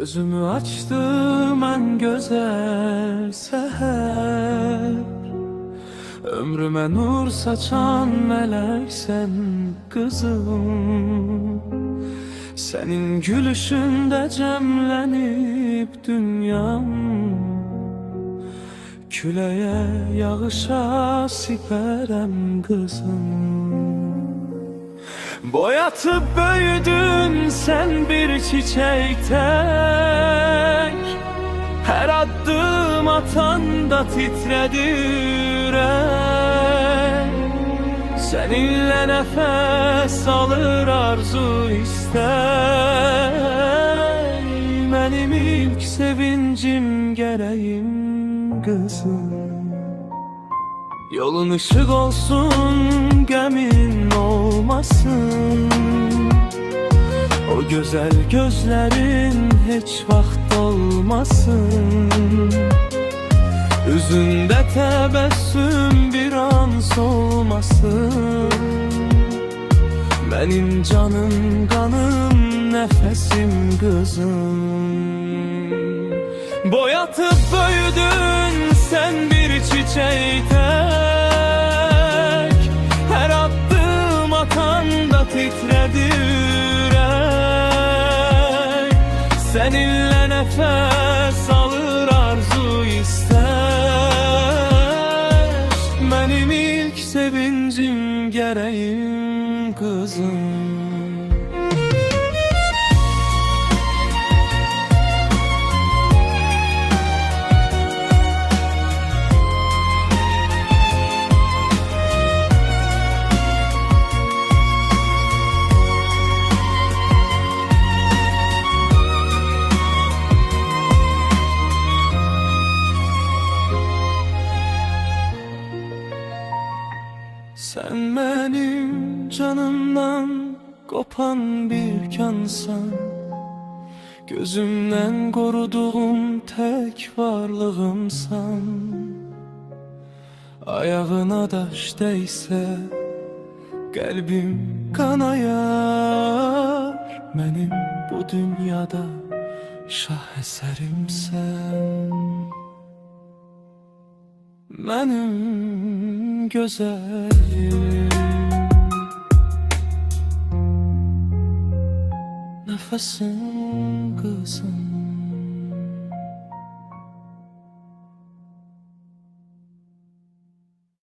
Gözümü açtım en güzel seher, ömrüme nur saçan meleksen kızım. Senin gülüşünde cemlenip dünyam, küleye yağışa siperem kızım. Boyatıp büyüdün sen bir çiçek tek, her adım atanda titredi yürek. Seninle nefes alır arzu ister, benim ilk sevincim gereğim kızım. Yolun ışık olsun, gemin olmasın, o güzel gözlerin hiç vakt olmasın. Yüzünde tebessüm bir an solmasın, benim canım kanım nefesim kızım. Boyatıp büyüdün sen bir çiçek tek, her attığım atanda titredi yürek. Seninle nefes alır arzu ister, benim ilk sevincim gereğim kızım. Sen benim canımdan kopan bir kansan, gözümden koruduğum tek varlığımsan. Ayağına taş değse kalbim kanayar, benim bu dünyada şah eserimsen. Benim güzelim, nefesim kızım.